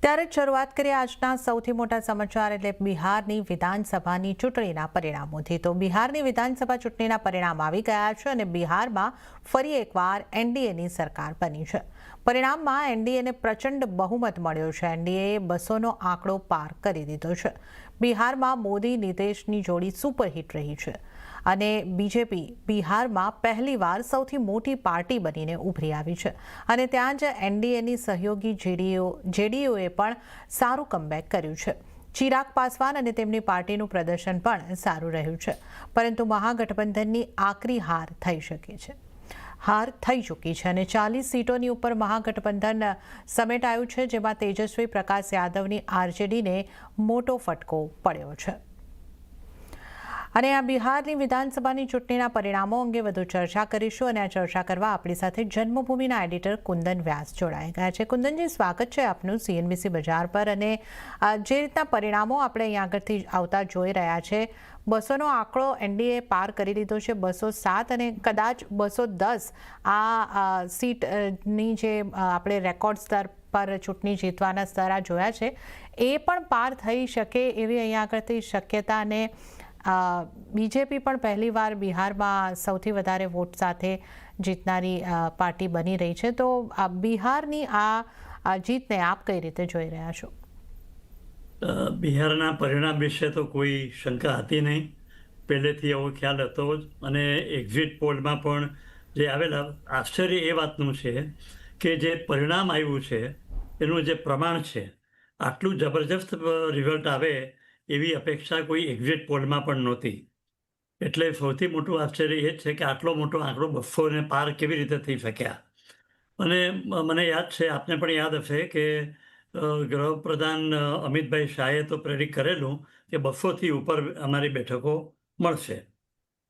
ત્યારે જ શરૂઆત કરીએ આજના સૌથી મોટા સમાચાર એટલે બિહારની વિધાનસભાની ચૂંટણીના પરિણામોથી। તો બિહારની વિધાનસભા ચૂંટણીના પરિણામ આવી ગયા છે અને બિહારમાં ફરી એકવાર એનડીએની સરકાર બની છે। પરિણામમાં એનડીએને પ્રચંડ બહુમત મળ્યો છે। એનડીએએ 200નો આંકડો પાર કરી દીધો છે। બિહારમાં મોદી નીતિશની જોડી સુપરહિટ રહી છે અને બીજેપી બિહારમાં પહેલીવાર સૌથી મોટી પાર્ટી બનીને ઉભરી આવી છે અને ત્યાં જ એનડીએની સહયોગી જેડીયુએ પણ સારું કમબેક કર્યું છે। ચિરાગ પાસવાન અને તેમની પાર્ટીનું પ્રદર્શન પણ સારું રહ્યું છે, પરંતુ મહાગઠબંધનની આકરી હાર થઈ ચૂકી છે અને 40 સીટોની ઉપર મહાગઠબંધન સમેટાયું છે, જેમાં તેજસ્વી પ્રકાશ યાદવની આરજેડીને મોટો ફટકો પડ્યો છે। અને આ બિહારની વિધાનસભાની ચૂંટણીના પરિણામો અંગે વધુ ચર્ચા કરીશું અને આ ચર્ચા કરવા આપણી સાથે જન્મભૂમિના એડિટર કુંદન વ્યાસ જોડાઈ ગયા છે। કુંદનજી, સ્વાગત છે આપનું CNBC બજાર પર। અને જે રીતના પરિણામો આપણે અહીંયા આગળથી આવતા જોઈ રહ્યા છે, 200નો આંકડો એનડીએ પાર કરી લીધો છે, 207 અને કદાચ 210 આ સીટની જે આપણે રેકોર્ડ સ્તર પર ચૂંટણી જીતવાના સ્તર આ જોયા છે, એ પણ પાર થઈ શકે એવી અહીંયા આગળથી શક્યતા। અને બીજેપી પણ પહેલીવાર બિહારમાં સૌથી વધારે વોટ સાથે જીતનારી પાર્ટી બની રહી છે। તો બિહારની આ જીતને આપ કઈ રીતે જોઈ રહ્યા છો? બિહારના પરિણામ વિશે તો કોઈ શંકા હતી નહીં, પહેલેથી એવો ખ્યાલ હતો જ। અને એક્ઝિટ પોલમાં પણ જે આવેલા, આશ્ચર્ય એ વાતનું છે કે જે પરિણામ આવ્યું છે એનું જે પ્રમાણ છે, આટલું જબરજસ્ત રિઝલ્ટ આવે એવી અપેક્ષા કોઈ એક્ઝિટ પોલમાં પણ નહોતી। એટલે સૌથી મોટું આશ્ચર્ય એ છે કે આટલો મોટો આંકડો 200ને પાર કેવી રીતે થઈ શક્યા। અને મને યાદ છે, આપને પણ યાદ હશે કે ગૃહપ્રધાન અમિતભાઈ શાહે તો પ્રેડિક્ટ કરેલું કે 200થી ઉપર અમારી બેઠકો મળશે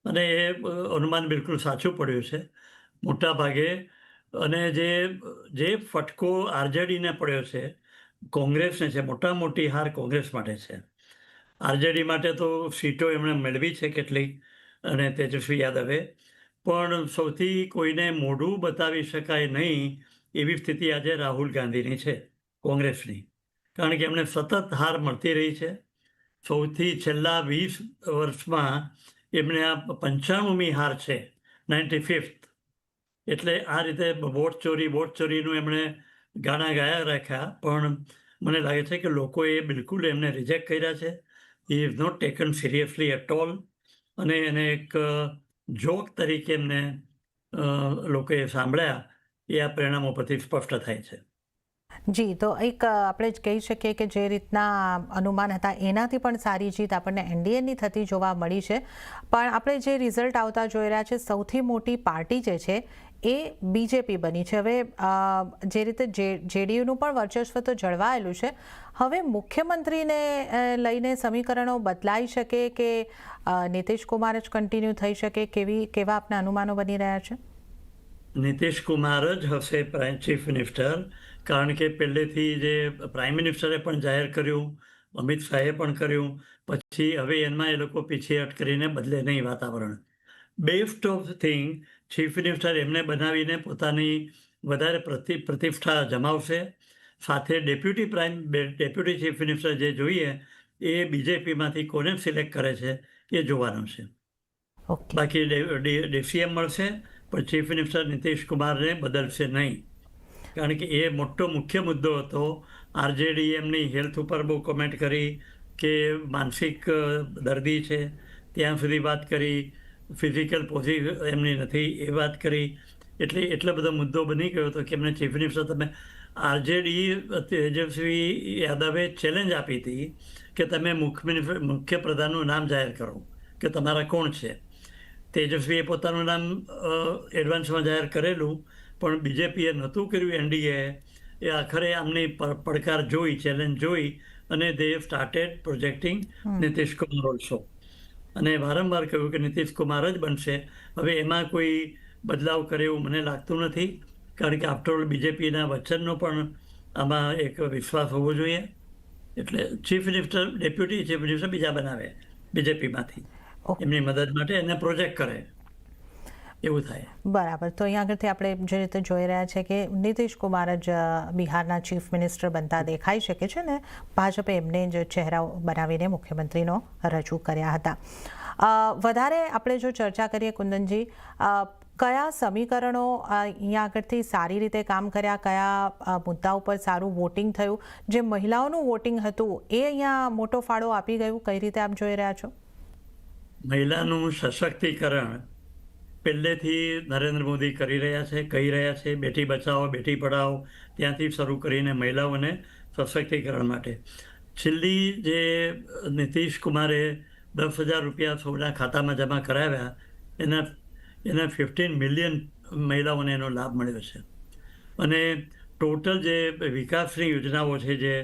અને એ અનુમાન બિલકુલ સાચું પડ્યું છે મોટા ભાગે। અને જે ફટકો આરજેડીને પડ્યો છે, કોંગ્રેસને છે, મોટી હાર કોંગ્રેસ માટે છે। આરજેડી માટે તો સીટો એમણે મેળવી છે કેટલીક, અને તેજસ્વી યાદવે, પણ સૌથી કોઈને મોઢું બતાવી શકાય નહીં એવી સ્થિતિ આજે રાહુલ ગાંધીની છે, કોંગ્રેસની। કારણ કે એમને સતત હાર મળતી રહી છે। સૌથી છેલ્લા 20 વર્ષમાં એમને આ 95મી હાર છે, 95th। એટલે આ રીતે વોટ ચોરીનું એમણે ગાણા ગાયા રાખ્યા, પણ મને લાગે છે કે લોકોએ બિલકુલ એમને રિજેક્ટ કર્યા છે। He is not taken seriously at all, અને એને એક જોક તરીકે એમને લોકોએ સાંભળ્યા, એ આ પરિણામો પરથી સ્પષ્ટ થાય છે। જી, તો એક આપણે જ કહી શકીએ કે જે રીતના અનુમાન હતા એનાથી પણ સારી જીત આપણને એનડીએની થતી જોવા મળી છે। પણ આપણે જે રિઝલ્ટ આવતા જોઈ રહ્યા છે, સૌથી મોટી પાર્ટી જે છે એ બીજેપી બની છે। હવે જે રીતે જેડીયુનું પણ વર્ચસ્વ તો જળવાયેલું છે, હવે મુખ્યમંત્રીને લઈને સમીકરણો બદલાઈ શકે કે નીતિશ કુમાર જ કન્ટિન્યુ થઈ શકે, કેવા આપના અનુમાનો બની રહ્યા છે? નીતિશ કુમાર જ હશે ચીફ મિનિસ્ટર, કારણ કે પહેલેથી જે પ્રાઇમ મિનિસ્ટરે પણ જાહેર કર્યું, અમિત શાહે પણ કર્યું, પછી હવે એમાં એ લોકો પીછેહટ કરીને બદલે નહીં વાતાવરણ। Best of thing, chief minister એમને બનાવીને પોતાની વધારે પ્રતિષ્ઠા જમાવશે। સાથે ડેપ્યુટી ચીફ મિનિસ્ટર જે જોઈએ એ બીજેપીમાંથી કોને સિલેક્ટ કરે છે એ જોવાનું છે। બાકી ડીસીએમ મળશે, પણ ચીફ મિનિસ્ટર નીતિશ કુમારને બદલશે નહીં, કારણ કે એ મુખ્ય મુદ્દો હતો। આરજેડી એમની હેલ્થ ઉપર બહુ કોમેન્ટ કરી કે માનસિક દર્દી છે ત્યાં સુધી વાત કરી, ફિઝિકલ પોઝિશન એમની નથી એ વાત કરી। એટલે એટલો બધો મુદ્દો બની ગયો હતો કે એમને ચીફ મિનિસ્ટર, તમે આરજેડી તેજસ્વી યાદવે ચેલેન્જ આપી હતી કે તમે મુખ્ય પ્રધાનનું નામ જાહેર કરો કે તમારા કોણ છે। તેજસ્વીએ પોતાનું નામ એડવાન્સમાં જાહેર કરેલું, પણ બીજેપીએ નહોતું કર્યું। એનડીએ એ આખરે આમની પડકાર જોઈ, ચેલેન્જ જોઈ, અને they started projecting Nitish Kumar also, અને વારંવાર કહ્યું કે નીતિશ કુમાર જ બનશે। હવે એમાં કોઈ બદલાવ કરે એવું મને લાગતું નથી, કારણ કે આફ્ટરઓલ બીજેપીના વચનનો પણ આમાં એક વિશ્વાસ હોવો જોઈએ। એટલે chief minister, deputy chief minister બીજા બનાવે બીજેપીમાંથી, એમની મદદ માટે એને પ્રોજેક્ટ કરે। એવું થાય. બરાબર. તો અહીંયા આગળથી આપણે જે રીતે જોઈ રહ્યા છે કે નીતિશ કુમાર જ બિહારના ચીફ મિનિસ્ટર બનતા દેખાઈ શકે છે ને ભાજપે એમને જ ચહેરા બનાવીને મુખ્યમંત્રીનો રજૂ કર્યા હતા. વધારે આપણે જો ચર્ચા કરીએ કુંદનજી, કયા સમીકરણો અહીંયા આગળથી સારી રીતે કામ કર્યા, કયા મુદ્દા ઉપર સારું વોટિંગ થયું, જે મહિલાઓનું વોટિંગ હતું એ અહીંયા મોટો ફાળો આપી ગયું, કઈ રીતે આપ જોઈ રહ્યા છો? મહિલાનું સશક્તિકરણ પહેલેથી નરેન્દ્ર મોદી કરી રહ્યા છે, કહી રહ્યા છે. બેટી બચાવો બેટી પઢાઓ ત્યાંથી શરૂ કરીને મહિલાઓને સશક્તિકરણ માટે છેલ્લી જે નીતિશ કુમારે 10,000 રૂપિયા સૌના ખાતામાં જમા કરાવ્યા, એના 15 મિલિયન મહિલાઓને એનો લાભ મળ્યો છે. અને ટોટલ જે વિકાસની યોજનાઓ છે જે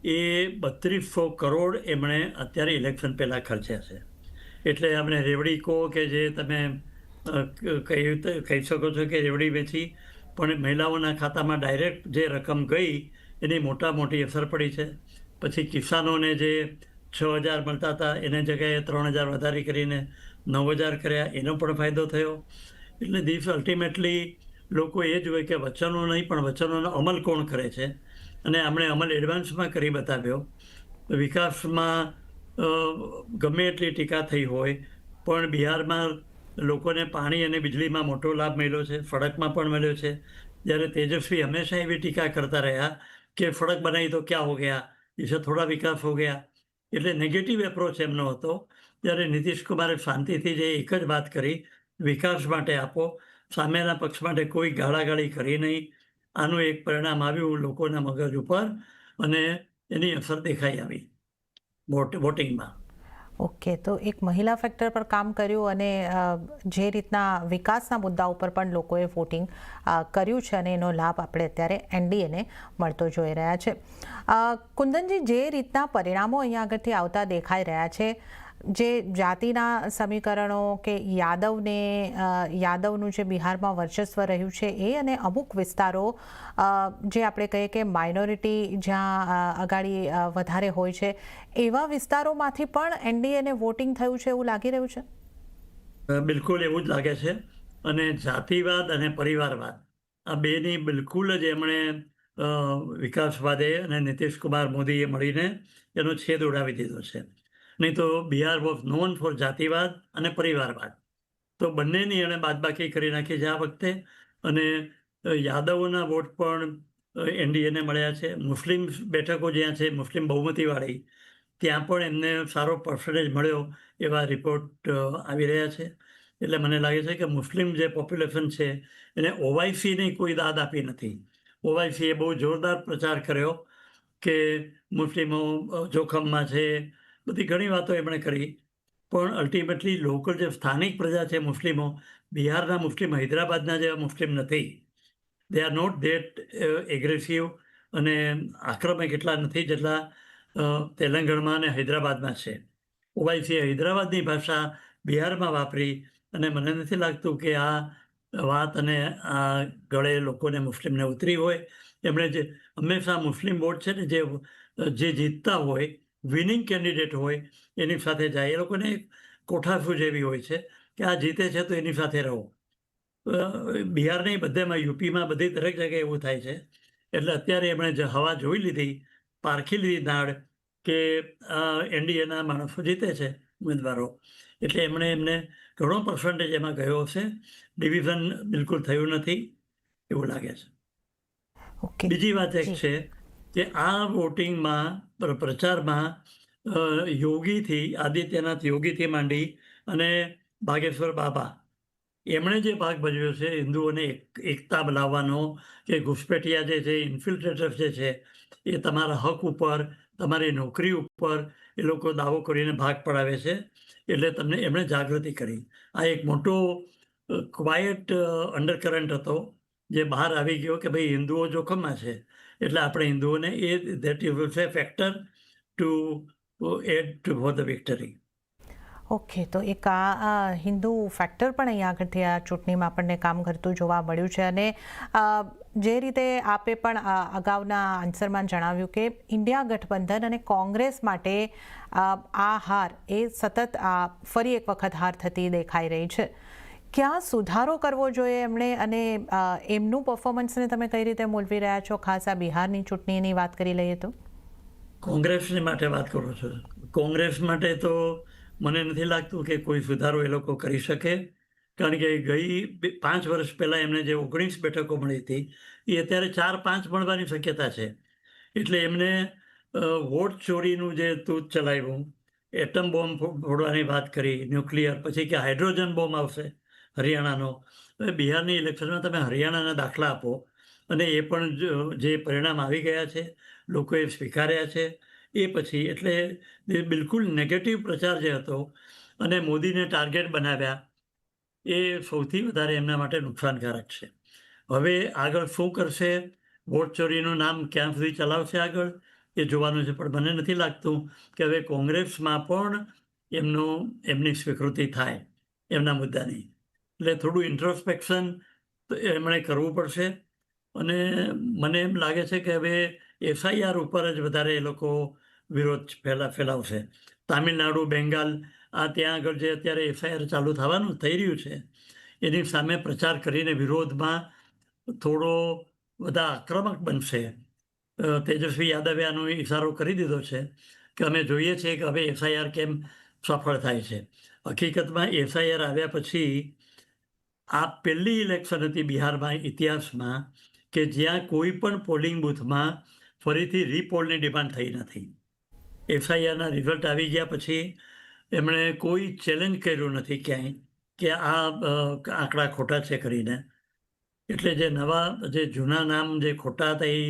એ 3200 કરોડ એમણે અત્યારે ઇલેક્શન પહેલાં ખર્ચ્યા છે. એટલે આપણે રેવડી કહો કે જે તમે કહી શકો છો કે રેવડી વેચી, પણ મહિલાઓના ખાતામાં ડાયરેક્ટ જે રકમ ગઈ એની મોટી અસર પડી છે. પછી કિસાનોને જે 6,000 મળતા હતા એને જગ્યાએ 3,000 વધારી કરીને 9,000 કર્યા, એનો પણ ફાયદો થયો. એટલે દિવસ અલ્ટિમેટલી લોકો એ જ હોય કે વચનો નહીં પણ વચનોનો અમલ કોણ કરે છે, અને આપણે અમલ એડવાન્સમાં કરી બતાવ્યો. વિકાસમાં ગમે એટલી ટીકા થઈ હોય પણ બિહારમાં લોકોને પાણી અને વીજળીમાં મોટો લાભ મળ્યો છે, સડકમાં પણ મળ્યો છે. જ્યારે તેજસ્વી હંમેશા એવી ટીકા કરતા રહ્યા કે સડક બનાવી તો ક્યાં હો ગયા, ઇસે થોડા વિકાસ હો ગયા. એટલે નેગેટિવ એપ્રોચ એમનો હતો. જ્યારે નીતિશ કુમારે શાંતિથી જે એક જ વાત કરી, વિકાસ માટે આપો, સામેના પક્ષ માટે કોઈ ગાળાગાળી કરી નહીં. આનું એક પરિણામ આવ્યું લોકોના મગજ ઉપર અને એની અસર દેખાઈ આવી વોટિંગમાં. ઓકે, તો એક મહિલા ફેક્ટર પર કામ કર્યું અને જે રીતના વિકાસના મુદ્દા ઉપર પણ લોકોએ વોટિંગ કર્યું છે અને એનો લાભ આપણે અત્યારે એનડીએને મળતો જોઈ રહ્યા છે. કુંદનજી, જે રીતના પરિણામો અહીંયા આગળથી આવતા દેખાઈ રહ્યા છે, જે જાતિના સમીકરણો કે યાદવનું જે બિહારમાં વર્ચસ્વ રહ્યું છે એ, અને અમુક વિસ્તારો જે આપણે કહીએ કે માઇનોરિટી જ્યાં અગાડી વધારે હોય છે, એવા વિસ્તારોમાંથી પણ એનડીએને વોટિંગ થયું છે એવું લાગી રહ્યું છે? બિલકુલ એવું જ લાગે છે. અને જાતિવાદ અને પરિવારવાદ આ બેની બિલકુલ જ એમણે વિકાસવાદે અને નીતિશ કુમાર મોદીએ મળીને એનો છેદ ઉડાવી દીધો છે. નહીં તો બિહાર વોઝ નોન ફોર જાતિવાદ અને પરિવારવાદ, તો બંનેની એણે બાદબાકી કરી નાખી છે આ વખતે. અને યાદવોના વોટ પણ એનડીએને મળ્યા છે. મુસ્લિમ બેઠકો જ્યાં છે, મુસ્લિમ બહુમતીવાળી, ત્યાં પણ એમને સારો પર્સન્ટેજ મળ્યો એવા રિપોર્ટ આવી રહ્યા છે. એટલે મને લાગે છે કે મુસ્લિમ જે પોપ્યુલેશન છે એને ઓવાયસીની કોઈ દાદ આપી નથી. ઓવાયસીએ બહુ જોરદાર પ્રચાર કર્યો કે મુસ્લિમો જોખમમાં છે, બધી ઘણી વાતો એમણે કરી. પણ અલ્ટિમેટલી લોકલ જે સ્થાનિક પ્રજા છે મુસ્લિમો, બિહારના મુસ્લિમ હૈદરાબાદના જેવા મુસ્લિમ નથી. They are not that aggressive અને આક્રમક એટલા નથી જેટલા તેલંગાણામાં અને હૈદરાબાદમાં છે. ઓવાયસીએ હૈદરાબાદની ભાષા બિહારમાં વાપરી અને મને નથી લાગતું કે આ વાત અને આ ગળે લોકોને મુસ્લિમને ઉતરી હોય. એમણે જે હંમેશા મુસ્લિમ વોટ છે ને જે જીતતા હોય, વિનિંગ કેન્ડિડેટ હોય, એની સાથે જાય. એ લોકોને એક કોઠાસૂ જેવી હોય છે કે આ જીતે છે તો એની સાથે રહો. બિહાર નહીં, બધેમાં, યુપીમાં, બધી દરેક જગ્યાએ એવું થાય છે. એટલે અત્યારે એમણે જે હવા જોઈ લીધી, પારખી લીધી નાળ કે એનડીએના માણસો જીતે છે ઉમેદવારો, એટલે એમને ઘણો પર્સન્ટેજ એમાં ગયો હશે. ડિવિઝન બિલકુલ થયું નથી એવું લાગે છે. બીજી વાત એક છે કે આ વોટિંગમાં પ્રચારમાં આદિત્યનાથ યોગીથી માંડી અને બાગેશ્વર બાબા, એમણે જે ભાગ ભજવ્યો છે હિન્દુઓને એકતા લાવવાનો, કે ઘુસપેઠિયા જે છે, ઇન્ફિલ્ટ્રેટર્સ જે છે, એ તમારા હક ઉપર, તમારી નોકરી ઉપર એ લોકો દાવો કરીને ભાગ પડાવે છે. એટલે એમણે જાગૃતિ કરી. આ એક મોટો ક્વાયટ અંડરકરન્ટ હતો જે બહાર આવી ગયો કે ભાઈ હિન્દુઓ જોખમમાં છે, એટલે આપણે હિન્દુઓને that is a factor to add for the victory. Okay, તો એક આ હિન્દુ ફેક્ટર પણ અહીંયા આગળથી આ ચૂંટણીમાં આપણને કામ કરતું જોવા મળ્યું છે. અને જે રીતે આપે પણ અગાઉના આન્સરમાં જણાવ્યું કે ઇન્ડિયા ગઠબંધન અને કોંગ્રેસ માટે આ હાર એ સતત ફરી એક વખત હાર થતી દેખાઈ રહી છે. ક્યાં સુધારો કરવો જોઈએ એમણે, અને એમનું પરફોર્મન્સને તમે કઈ રીતે મૂલવી રહ્યા છો? ખાસ આ બિહારની ચૂંટણીની વાત કરી લઈએ તો કોંગ્રેસની માટે વાત કરો છો. કોંગ્રેસ માટે તો મને નથી લાગતું કે કોઈ સુધારો એ લોકો કરી શકે, કારણ કે 5 વર્ષ પહેલાં એમને જે 19 બેઠકો મળી હતી એ અત્યારે 4-5 મળવાની શક્યતા છે. એટલે એમને વોટ ચોરીનું જે તૂત ચલાવ્યું, એટમ બોમ્બ ફોડવાની વાત કરી, ન્યુક્લિયર, પછી કે હાઇડ્રોજન બોમ્બ આવશે હરિયાણાનો. હવે બિહારની ઇલેક્શનમાં તમે હરિયાણાના દાખલા આપો, અને એ પણ જે પરિણામ આવી ગયા છે લોકોએ સ્વીકાર્યા છે એ પછી, એટલે એ બિલકુલ નેગેટિવ પ્રચાર જે હતો અને મોદીને ટાર્ગેટ બનાવ્યા, એ સૌથી વધારે એમના માટે નુકસાનકારક છે. હવે આગળ શું કરશે, વોટ ચોરીનું નામ ક્યાં સુધી ચલાવશે આગળ, એ જોવાનું છે. પણ મને નથી લાગતું કે હવે કોંગ્રેસમાં પણ એમની સ્વીકૃતિ થાય એમના મુદ્દાની. એટલે થોડું ઇન્ટ્રોસ્પેક્શન એમણે કરવું પડશે. અને મને એમ લાગે છે કે હવે FIR ઉપર જ વધારે એ લોકો વિરોધ ફેલાવશે. તામિલનાડુ, બેંગાલ, ત્યાં આગળ જે અત્યારે FIR ચાલુ થઈ રહ્યું છે, એની સામે પ્રચાર કરીને વિરોધમાં થોડો બધા આક્રમક બનશે. તેજસ્વી યાદવે આનો ઇશારો કરી દીધો છે કે અમે જોઈએ છીએ કે હવે FIR કેમ સફળ થાય છે. હકીકતમાં FIR આવ્યા પછી આ પહેલી ઇલેક્શન હતી બિહારમાં ઇતિહાસમાં કે જ્યાં કોઈ પણ પોલિંગ બૂથમાં ફરીથી રીપોલની ડિમાન્ડ થઈ નથી. FIRના રિઝલ્ટ આવી ગયા પછી એમણે કોઈ ચેલેન્જ કર્યું નથી ક્યાંય કે આ આંકડા ખોટા છે કરીને. એટલે જે જૂના નામ જે ખોટા હતા એ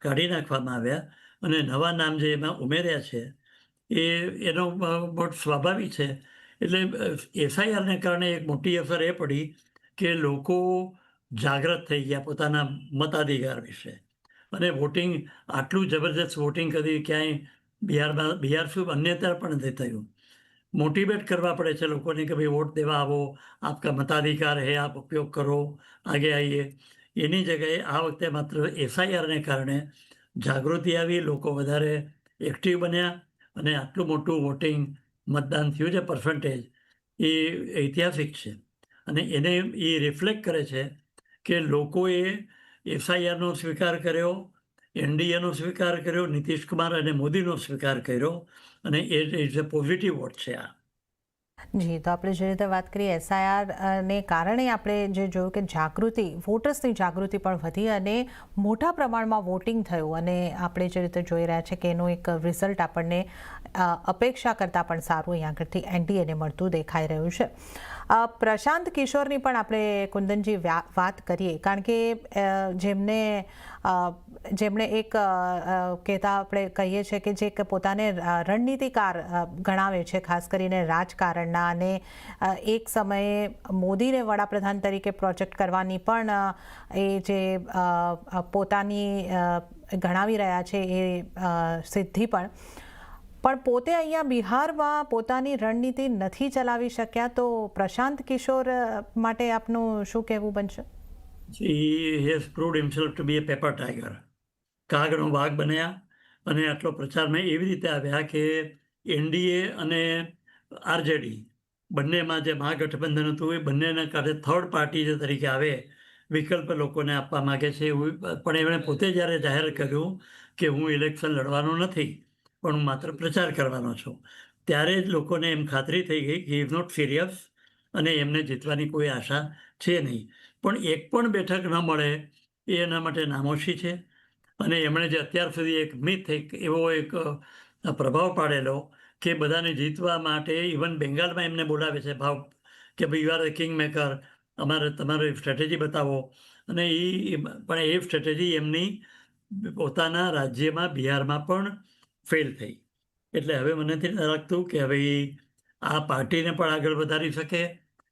કાઢી નાખવામાં આવ્યા, અને નવા નામ જે એમાં ઉમેર્યા છે એનો બહુ સ્વાભાવિક છે. એટલે FIRને કારણે એક મોટી અસર એ પડી કે લોકો જાગૃત થઈ ગયા પોતાના મતાધિકાર વિશે, અને વોટિંગ, આટલું જબરજસ્ત વોટિંગ કદી ક્યાંય બિહાર શું અન્યત્ર પણ નથી થયું. મોટિવેટ કરવા પડે છે લોકોને કે ભાઈ વોટ દેવા આવો, આપકા મતાધિકાર હે, આપ ઉપયોગ કરો, આગે આવીએ. એની જગ્યાએ આ વખતે માત્ર FIRને કારણે જાગૃતિ આવી, લોકો વધારે એક્ટિવ બન્યા, અને આટલું મોટું વોટિંગ મતદાન થયું છે, પર્સન્ટેજ, એ ઐતિહાસિક છે. અને એને એ રિફ્લેક્ટ કરે છે કે લોકોએ FIRનો સ્વીકાર કર્યો, NDAનો સ્વીકાર કર્યો, નીતિશ કુમાર અને મોદીનો સ્વીકાર કર્યો, અને એ ઇઝ અ પોઝિટિવ વોટ છે આ. જી, તો આપણે જે રીતે વાત કરીએ SIR ને કારણે આપણે જે જોયું કે જાગૃતિ, વોટર્સની જાગૃતિ પણ વધી અને મોટા પ્રમાણમાં વોટિંગ થયું, અને આપણે જે રીતે જોઈ રહ્યા છીએ કે એનું એક રિઝલ્ટ આપણને અપેક્ષા કરતાં પણ સારું અહીંયા આગળથી NDAને મળતું દેખાઈ રહ્યું છે. પ્રશાંત કિશોરની પણ આપણે કુંદનજી વાત કરીએ, કારણ કે જેમણે એક કહેતા આપણે કહીએ છીએ કે જે પોતાને રણનીતિકાર ગણાવે છે, ખાસ કરીને રાજકારણના, અને એક સમયે મોદીને વડાપ્રધાન તરીકે પ્રોજેક્ટ કરવાની પણ એ જે પોતાની ગણાવી રહ્યા છે એ સિદ્ધિ પણ પોતે અહીંયા બિહારમાં પોતાની રણનીતિ નથી ચલાવી શક્યા. તો પ્રશાંત કિશોર માટે આપનું શું કહેવું બનશે? He has proved himself to be a paper tiger. કાગનો વાઘ બન્યા, અને આટલો પ્રચારમાં એવી રીતે આવ્યા કે NDA અને RJD બંનેમાં જે મહાગઠબંધન હતું એ બંનેના કારણે થર્ડ પાર્ટી જે તરીકે આવે, વિકલ્પ લોકોને આપવા માગે છે. પણ એમણે પોતે જ્યારે જાહેર કર્યું કે હું ઇલેક્શન લડવાનો નથી, પણ હું માત્ર પ્રચાર કરવાનો છું, ત્યારે જ લોકોને એમ ખાતરી થઈ ગઈ કે ઇઝ નોટ સિરિયસ, અને એમને જીતવાની કોઈ આશા છે નહીં. પણ એક પણ બેઠક ન મળે એ એના માટે નામોશી છે. અને એમણે જે અત્યાર સુધી એક મિથ, એવો એક પ્રભાવ પાડેલો કે બધાને જીતવા માટે ઇવન બેંગાલમાં એમને બોલાવે છે ભાવ કે ભાઈ you are the king maker, તમારી સ્ટ્રેટેજી બતાવો. અને પણ એ સ્ટ્રેટેજી એમની પોતાના રાજ્યમાં બિહારમાં પણ ફેલ થઈ. એટલે હવે મને નથી લાગતું કે હવે આ પાર્ટીને પણ આગળ વધારી શકે,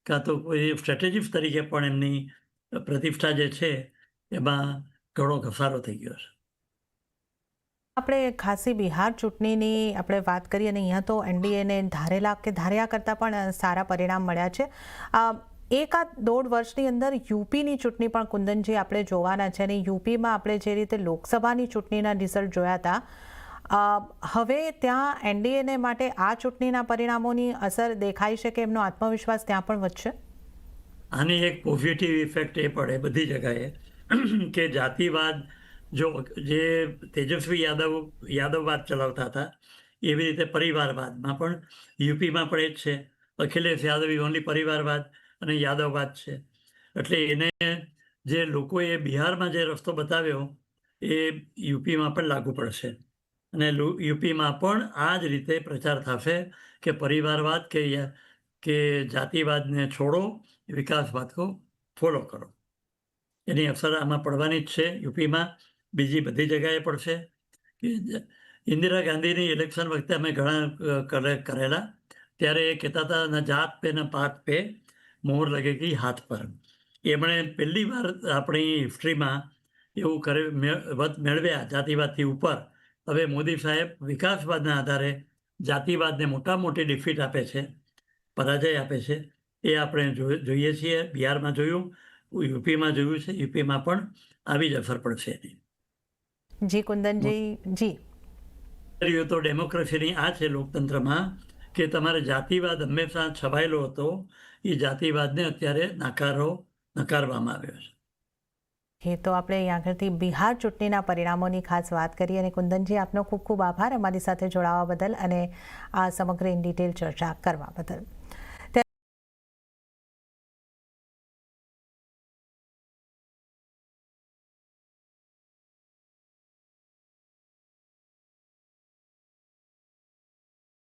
કાં તો કોઈ સ્ટ્રેટેજિસ્ટ તરીકે પણ એમની પ્રતિષ્ઠા જે છે એમાં ઘણો ઘસારો થઈ ગયો છે. આપણે ખાસી બિહાર ચૂંટણીની આપણે વાત કરીએ, અને અહીંયા તો NDAને ધાર્યા કરતાં પણ સારા પરિણામ મળ્યા છે. 1-1.5 વર્ષની અંદર યુપીની ચૂંટણી પણ કુંદનજી આપણે જોવાના છે, અને યુપીમાં આપણે જે રીતે લોકસભાની ચૂંટણીના રિઝલ્ટ જોયા હતા, હવે ત્યાં NDAને માટે આ ચૂંટણીના પરિણામોની અસર દેખાઈ છે કે એમનો આત્મવિશ્વાસ ત્યાં પણ વધશે? આની એક પોઝિટિવ ઇફેક્ટ એ પડે બધી જગાએ કે જાતિવાદ જો જે તેજસ્વી યાદવવાદ ચલાવતા હતા એવી રીતે પરિવારવાદમાં પણ યુપીમાં પણ એ જ છે. અખિલેશ યાદવ ઓનલી પરિવારવાદ અને યાદવવાદ છે. એટલે એને જે લોકોએ બિહારમાં જે રસ્તો બતાવ્યો એ યુપીમાં પણ લાગુ પડશે અને યુપીમાં પણ આ જ રીતે પ્રચાર થશે કે પરિવારવાદ કે જાતિવાદને છોડો, વિકાસવાદ કો ફોલો કરો. એની અસર આમાં પડવાની જ છે. યુપીમાં બીજી બધી જગ્યાએ પડશે. કે ઇન્દિરા ગાંધીની ઇલેક્શન વખતે અમે ઘણા કરેલા ત્યારે એ કહેતા હતા ના જાત પે ના પાત પે મોહર લગેગી હાથ પર. એમણે પહેલી વાર આપણી હિસ્ટ્રીમાં એવું મેળવ્યા જાતિવાદથી ઉપર. હવે મોદી સાહેબ વિકાસવાદના આધારે જાતિવાદને મોટી ડિફીટ આપે છે, પરાજય આપે છે. એ આપણે જોઈએ છીએ. બિહારમાં જોયું, યુપીમાં જોયું છે. યુપીમાં પણ આવી જ અસર પડશે એની. જી કુંદનજી, જી તો ડેમોક્રેસીની આ છે લોકતંત્રમાં કે તમારે જાતિવાદ હંમેશા છવાયેલો હતો. એ જાતિવાદને અત્યારે નકારવામાં આવ્યો છે. એ તો આપણે અહીં આગળથી બિહાર ચૂંટણીના પરિણામોની ખાસ વાત કરી અને કુંદનજી આપનો ખૂબ ખૂબ આભાર અમારી સાથે જોડાવા બદલ અને આ સમગ્ર ઇન ડિટેલ ચર્ચા કરવા બદલ.